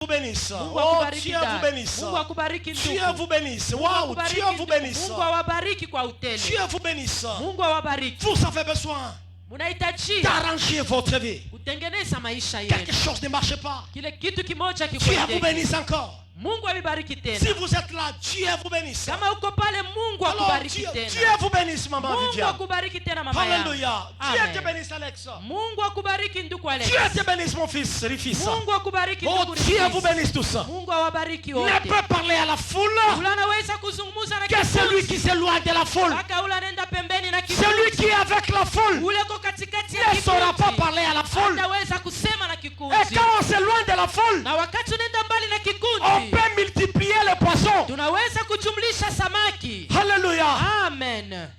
vous bénisse. Mungu Oh, akubariki Dieu vous dada. bénisse. Mungu akubariki Dieu ndugu. vous bénisse. Mungu Waouh, akubariki Dieu vous ndugu. bénisse. Mungu awabariki kwa utele. Dieu vous bénisse. Mungu awabariki. Vous avez besoin Munahitaji d'arranger votre vie. kutengeneza maisha Quelque yenu. chose ne marche pas. Kile kitu kimoja Dieu vous kikuendeke. bénisse encore. Mungu avibariki Si tena. vous êtes là, Dieu vous bénisse. Kama uko pale Mungu Alors, akubariki Dieu tena. vous bénisse, maman Mungu Viviane. akubariki tena mama yangu. Alléluia. Dieu Amen. te bénisse, Alex. Mungu akubariki ndugu Alex. Dieu te bénisse, mon fils, Rifis. Mungu akubariki Oh, ndugu Dieu Rifis. vous bénisse tous. Mungu awabariki Ne wote. peut parler à la foule Ule anaweza kuzungumza na que celui kikundi. qui s'éloigne de la foule. Mpaka ule anaenda pembeni na Celui kikundi. qui est avec la foule Ule ko katikati ya ne saura pas kikundi. parler à la foule. Hataweza kusema na Et kikundi. quand on s'éloigne de la foule, Na wakati unaenda mbali na on kikundi, peut multiplier les poissons. tunaweza kujumlisha samaki. Alléluia. Amen.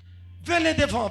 Venez devant,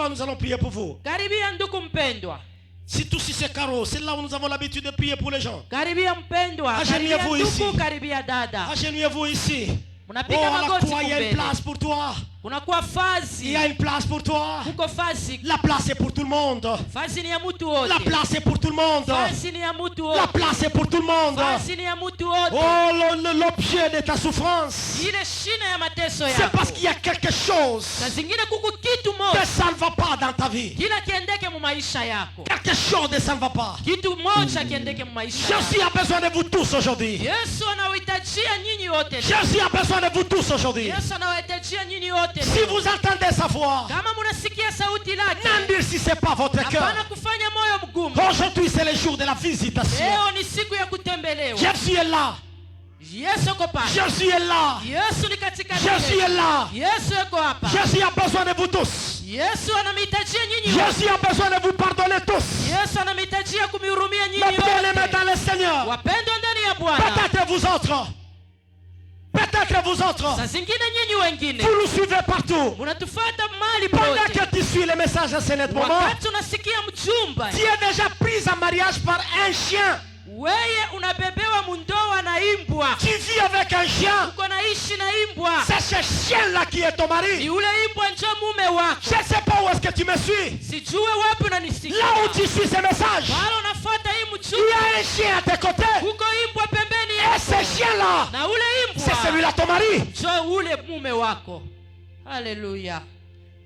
nous allons prier pour vous. Karibia ndugu mpendwa. Si tout si c'est carreau, c'est là où nous avons l'habitude de prier pour les gens. Karibia mpendwa. Karibia Agenouillez-vous ndugu, ici. karibia dada. Agenouillez-vous ici. Oh, Unapiga à la magoti croix, il y a une kumbele. place pour toi. Kunakuwa Il fazi. y a une place pour toi. Kuko fazi. La place est pour tout le monde. Fazi ni ya mtu wote. La place est pour tout le monde. Fazi ni ya mtu La wote. place est pour tout le monde. Fazi ni ya mtu wote. Oh, l'objet de ta souffrance. Ile shina ya mateso C'est yako. parce qu'il y a quelque chose Saa zingine kuko kitu que moja ça ne va pas dans ta vie. kila kiendeke mu maisha yako. Quelque chose de ça ne va pas. Kitu moja kiendeke mu maisha yako. Jésus a besoin de vous tous aujourd'hui. Yesu anawahitajia nyinyi wote. Jésus a besoin de vous tous aujourd'hui. Yesu anawahitajia nyinyi wote. Si vous entendez sa voix, Kama munasikia sauti lake, n'en dire si c'est pas votre cœur. hapana kufanya moyo mgumu. Aujourd'hui, c'est le jour de la visitation. Leo ni siku ya kutembelewa. Jésus est là. Yesu yuko pale. Jésus est là. Yesu ni katika Jésus est là. Yesu yuko hapa. Jésus a besoin de vous tous. Yesu anamhitajia nyinyi wote. Jésus a besoin de vous pardonner tous. Yesu anamhitajia kumhurumia nyinyi Mais bien-aimés wote. dans le Seigneur, Wapendwa ndani ya Bwana. peut-être vous autres, peut-être vous autres, Saa zingine nyinyi wengine vous nous suivez partout. munatufuata mahali Pendant pote. que tu suis le message à ce moment, Wakati unasikia mchumba, tu es déjà prise en mariage par un chien. weye unabebewa mundoa na imbwa. Tu vis avec un chien. Uko naishi na imbwa. C'est ce chien-là qui est ton Ni mari. ule imbwa njo mume wako. Je ne sais pas où est-ce que tu me suis. Sijue wapi unanisikia. Là où tu suis ce message, Wala unafuata hii il y mchumba. a un chien à tes côtés. Uko imbwa pembeni Et yako. ce chien-là, Na ule c'est imbwa celui-là ton mari. njo ule mume wako. Haleluya.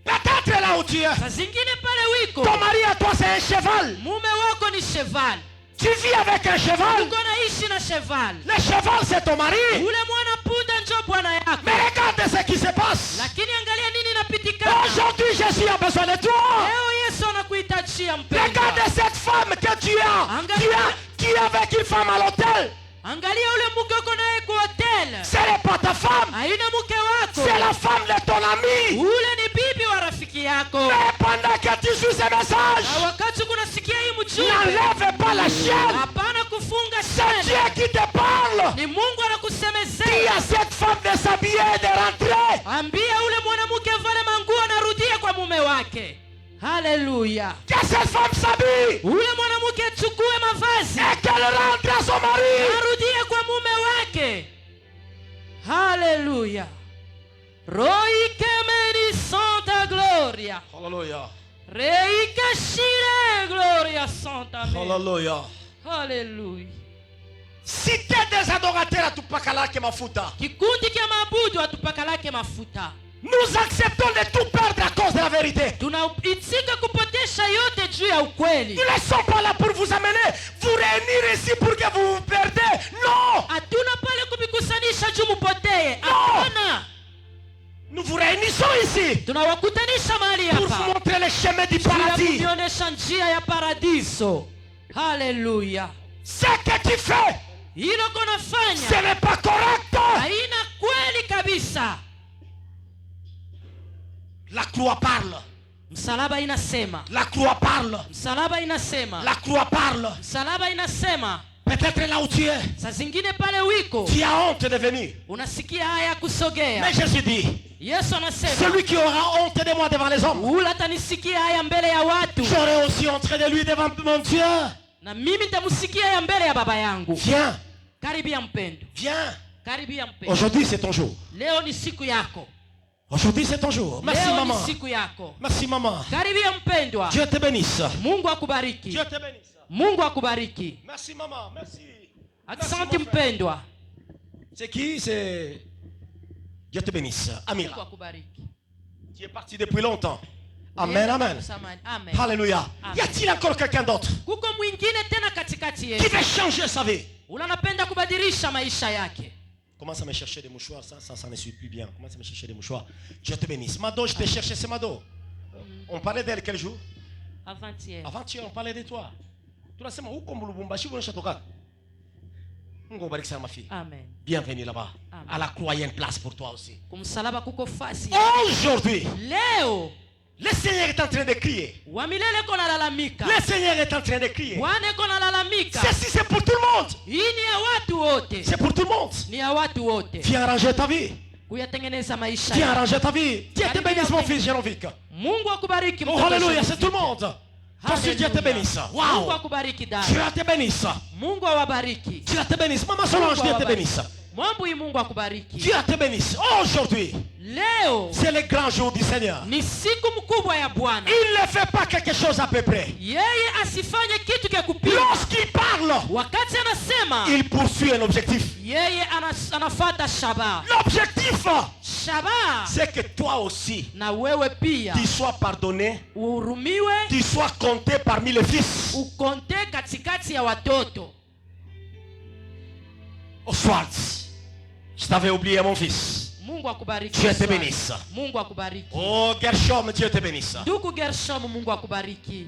Peut-être là où tu es, Saa zingine pale wiko. ton mari à toi c'est un cheval. Mume wako ni cheval. Tu vis avec un cheval. Uko naishi na cheval. Le cheval c'est ton mari. Ule mwana punda njo bwana yako. Mais regarde ce qui se passe. Lakini angalia nini inapitikana. Aujourd'hui, Jésus a besoin de toi. Leo Yesu anakuhitajia mpendwa. Regarde cette femme que tu as. Qui est avec une femme à l'hôtel. Angalia ule mke uko naye kwa hotel. Ce n'est pas ta femme. Haina mke wako. C'est la femme de ton ami. Ule ni bibi wa rafiki yako. Mais pendant que tu suis ce message, Na wakati kunasikia hii mchumba, n'enlève pas la chienne. hapana kufunga C'est sana. Dieu qui te parle. Ni Mungu Dis anakusemezea. à cette femme de s'habiller et de rentrer. Ambia ule mwanamke vale manguo anarudia kwa mume wake. Haleluya. Que cette femme s'habille Ule mwanamke achukue mavazi. et qu'elle rentre à son mari. Arudie kwa mume wake. Haleluya. Roikemeni Santa Gloria. Hallelujah. Reikashire Gloria Santa. Hallelujah. Haleluya. Si tu es des adorateurs à Tupakalake Mafuta, Kikundi kia maabudu atupakalake mafuta. nous acceptons de tout perdre à cause de la vérité. Tunaitika kupotesha yote juu ya ukweli. Nous ne sommes pas là pour vous amener, vous réunir ici pour que vous vous perdez. Non! Hatuna pale kumikusanisha juu mupotee. No. Hapana. Nous vous réunissons ici Tunawakutanisha mahali pour vous hapa. montrer le chemin du Juu ya paradis. kuonyesha njia ya paradiso. Haleluya. Ce que tu fais, Hilo ce konafanya n'est pas correct. haina kweli kabisa. La croix parle. Msalaba inasema. La croix parle. Msalaba inasema. La croix parle. Msalaba inasema. Peut-être là où tu es, Saa zingine pale wiko tu as honte de venir. unasikia haya kusogea. Mais Jésus dit, Yesu anasema celui qui aura honte de moi devant les hommes, ula atanisikia haya mbele ya watu, j'aurai aussi honte de lui devant mon Dieu. na mimi nitamusikia haya mbele ya baba yangu. Viens, Karibia mpendo. viens. Karibia mpendo. Aujourd'hui c'est ton jour. Leo ni siku yako. Aujourd'hui c'est ton jour. Merci Leo maman. ni siku yako. Merci maman. Karibia mpendwa. Dieu te bénisse. Mungu akubariki. Dieu te bénisse. Mungu akubariki. Merci maman. Merci. Asante mpendwa. C'est qui? C'est... Dieu te bénisse. Mungu Amira. akubariki. Tu es parti depuis longtemps. Amen, amen. Amen. Alléluia. Amen. Y a-t-il encore quelqu'un d'autre Kuko mwingine tena katikati qui yetu. veut changer sa vie? Ule anapenda kubadilisha maisha yake. Commence à me chercher des mouchoirs, ça ne suit plus bien. Commence à me chercher des mouchoirs. Dieu te bénisse. Mado, je t'ai cherché, c'est Mado. On parlait d'elle quel jour? Avant-hier. Avant-hier, on parlait de toi. Tu l'as où comme Lubumbashi ou Chatoka? Mungu bariki sana ma fille. Amen. Bienvenue là-bas. Amen. À la croix, il y a une place pour toi aussi. Kumsalaba kuko fasi. Aujourd'hui, Leo le Seigneur est en train de crier. wa milele ko nalalamika. Le Seigneur est en train de crier. Bwana ko nalalamika. Ceci, c'est pour tout le monde. Hii ni ya watu wote. C'est pour tout le monde. Ni ya watu wote. Viens arranger ta vie. Kuyatengeneza maisha Viens yako. arranger ta vie. Dieu te bénisse, mon fils Génovic. Mungu akubariki Oh, mtoto. alléluia, c'est tout le monde. Parce que Dieu te bénisse. Mungu Waouh. akubariki dada. Dieu te bénisse. Mungu awabariki. Dieu te bénisse. Maman Solange, Dieu te bénisse. Mwambui Mungu akubariki. Dieu te bénisse. Aujourd'hui, Leo c'est le grand jour du Seigneur. ni siku mkubwa ya Bwana. Il ne fait pas quelque chose à peu près. Yeye asifanye kitu cha kupima. Lorsqu'il parle, Wakati anasema, il poursuit un objectif. yeye anafuata shaba. L'objectif, Shaba c'est que toi aussi, na wewe pia tu sois pardonné, uhurumiwe, tu sois compté parmi les fils. ukonte katikati ya watoto. Oswald, je t'avais oublié mon fils. Mungu akubariki. Dieu te bénisse. Mungu akubariki. Oh Gershom, Dieu te bénisse. Ndugu Gershom, Mungu akubariki.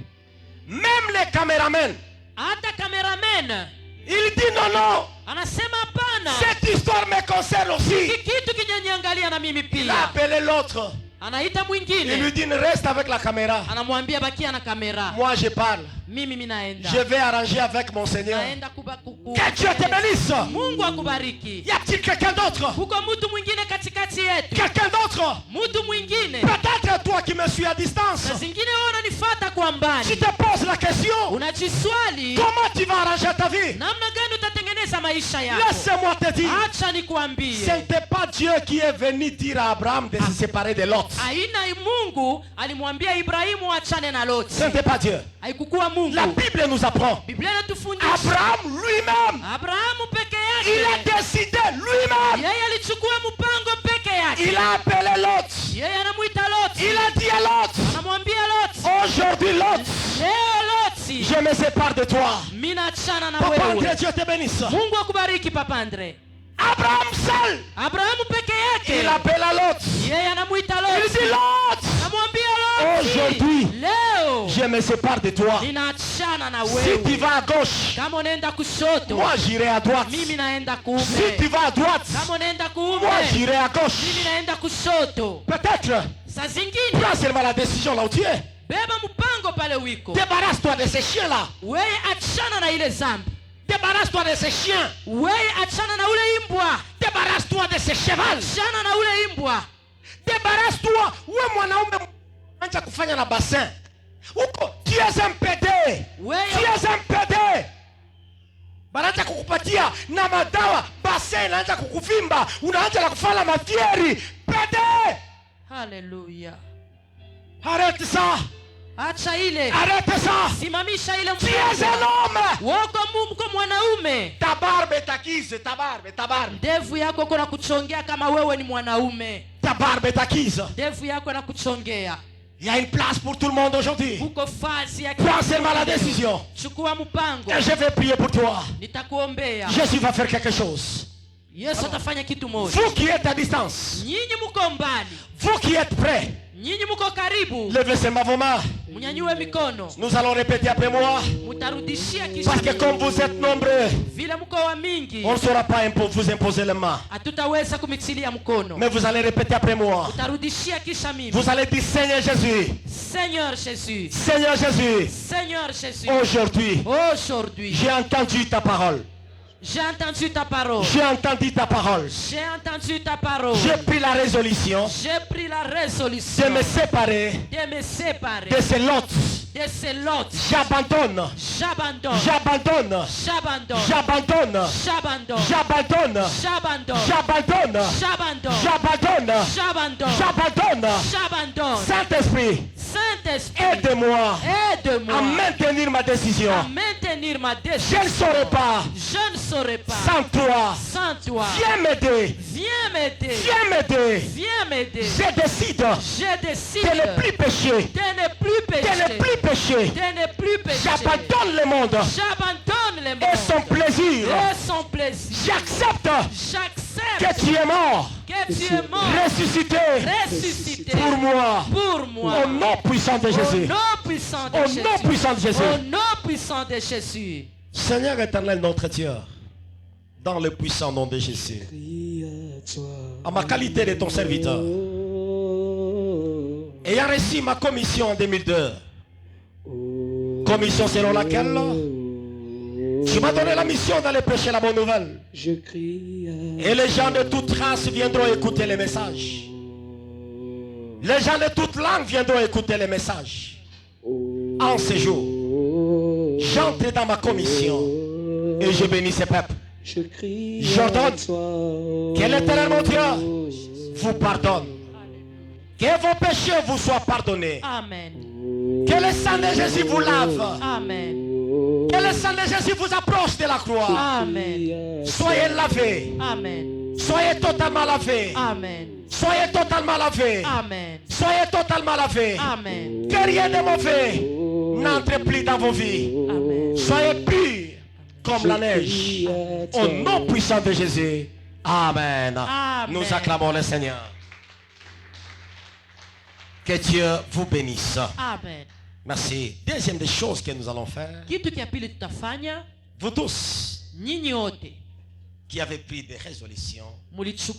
Même les caméramens, Hata cameraman il dit non, non, anasema hapana. cette histoire me concerne aussi. Hiki kitu kinaniangalia na mimi Il a pia. appelé l'autre. Anaita Il lui mwingine. dit reste avec la caméra. Anamwambia bakia na kamera. Moi je parle. Mimi minaenda. Je vais arranger avec mon Seigneur. Naenda kuku. Que Dieu te bénisse. Mungu akubariki. Y a-t-il quelqu'un d'autre? Kuko mtu mwingine katikati yetu. Quelqu'un d'autre? Mtu mwingine. Peut-être toi qui me suis à distance. Na zingine wewe unanifuata kwa Tu mbali. te poses la question. Unajiswali Comment tu vas arranger ta vie? namna gani utatengeneza maisha yako? Laisse-moi te dire. Acha nikwambie. Ce n'était pas Dieu qui est venu dire à Abraham de se séparer de Lot. Aina Mungu alimwambia Ibrahimu achane na Loti. Ce n'était pas Dieu. Haikukuwa Mungu. La Bible nous apprend. Biblia inatufundisha Abraham lui-même, Abrahamu peke il a yake. décidé lui-même. Yeye alichukua mpango peke yake. Il a appelé Lot. Yeye anamuita Loti. Il a dit à Lot, Anamwambia Loti, aujourd'hui Lot, leo Loti, je me sépare de toi. mimi naachana na Papa André, wewe. Dieu te bénisse. Mungu akubariki Papa Andre. Abraham seul, Abrahamu peke yake. il appelle à Lot. Yeye anamuita Il Loti. dit Lot, Anamwambia Loti, aujourd'hui, leo je me sépare de toi. ninaachana na Si tu wewe. vas à gauche, Kama unaenda kushoto, moi j'irai à droite. mimi naenda Si kuume. tu vas à droite, Kama unaenda moi kuume, j'irai à mimi gauche. naenda kushoto. Peut-être, Saa zingine prends seulement la décision là où tu es. beba mpango pale wiko. Débarrasse-toi de ces chiens-là. Wewe achana na ile zambi. Débarrasse-toi de ces chiens. Wewe achana na ule imbwa. Débarrasse-toi de ces chevals. Achana na ule imbwa. Débarrasse-toi. Wewe mwanaume anza kufanya na bassin. Uko, tu es un pédé. Tu Wewe es un pédé. Banaanza kukupatia na madawa, bassin inaanza kukuvimba, unaanza na kufanya mafieri. Pédé. haleluya. Arrête ça. Acha ile. Arrête ça. Simamisha ile Tu es un homme. Woko mko mwanaume. Ta barbe est acquise, ta barbe, ta barbe. Ndevu yako kuna kuchongea kama wewe ni mwanaume. Ta barbe est acquise. Ndevu yako na kuchongea. Il y a une place pour tout le monde aujourd'hui. Uko fazi ya Prends seulement la décision. chukua mpango. Et je vais prier pour toi. Nitakuombea. Jésus va faire quelque chose. Yesu atafanya kitu moja. Vous qui êtes à distance, Nyinyi mko mbali. vous qui êtes prêts, Nyinyi mko karibu. levez seulement vos mains. Mnyanyue mikono. Nous allons répéter après moi. Mutarudishia kisha. Parce que comme vous êtes nombreux, Vile mko wa mingi. on ne saura pas vous imposer les mains. Hatutaweza kumitilia mkono. Mais vous allez répéter après moi. Utarudishia kisha mimi. Vous allez dire Seigneur Jésus, Seigneur Jésus. Seigneur Jésus, Seigneur Jésus. aujourd'hui, Aujourd'hui, j'ai entendu ta parole. j'ai entendu ta parole. J'ai entendu ta parole. J'ai entendu ta parole. J'ai pris la résolution J'ai pris la de résolution me séparer de me séparer de ces lots. de ces lots. J'abandonne. J'abandonne. J'abandonne. J'abandonne. J'abandonne. J'abandonne. J'abandonne. J'abandonne. J'abandonne. J'abandonne. J'abandonne. J'abandonne. J'abandonne. J'abandonne. Saint-Esprit, Saint-Esprit, aide-moi à aide-moi maintenir ma décision. à maintenir ma décision. Je ne saurais pas Je ne saurais pas sans toi. sans toi. Viens m'aider. Viens m'aider. Viens m'aider. Viens m'aider. Je décide Je décide de ne plus pécher. de ne plus De pécher. ne plus pécher. De ne plus pécher. J'abandonne le monde J'abandonne le monde et son plaisir. et son plaisir. J'accepte J'accepte que tu es mort, que tu es mort, ressuscité ressuscité pour moi. pour moi. Au nom puissant de Au Jésus. nom puissant de Au Jésus. nom puissant de Jésus. Au nom puissant de Jésus. Seigneur éternel, notre Dieu, dans le puissant nom de Jésus, à ma qualité de ton serviteur, ayant reçu ma commission en 2002, commission selon laquelle tu m'as donné la mission d'aller prêcher la bonne nouvelle. Et les gens de toute race viendront écouter les messages. Les gens de toute langue viendront écouter les messages. En ce jour, j'entre dans ma commission et je bénis ce peuple. J'ordonne que l'Éternel mon Dieu vous pardonne. Que vos péchés vous soient pardonnés. Amen. Que le sang de Jésus vous lave. Amen. Que le sang de Jésus vous approche de la croix. Amen. Soyez lavés. Amen. Soyez totalement lavés. Amen. Soyez totalement lavés. Amen. Soyez totalement lavés. Amen. Que rien de mauvais n'entre plus dans vos vies. Amen. Soyez purs comme la neige. Au nom puissant de Jésus. Amen. Amen. Nous acclamons le Seigneur. Que Dieu vous bénisse. Amen. Merci. Deuxième des choses que nous allons faire. Kitu cha pili tutafanya, Vous tous nyinyi wote qui avez pris des résolutions, mulichukua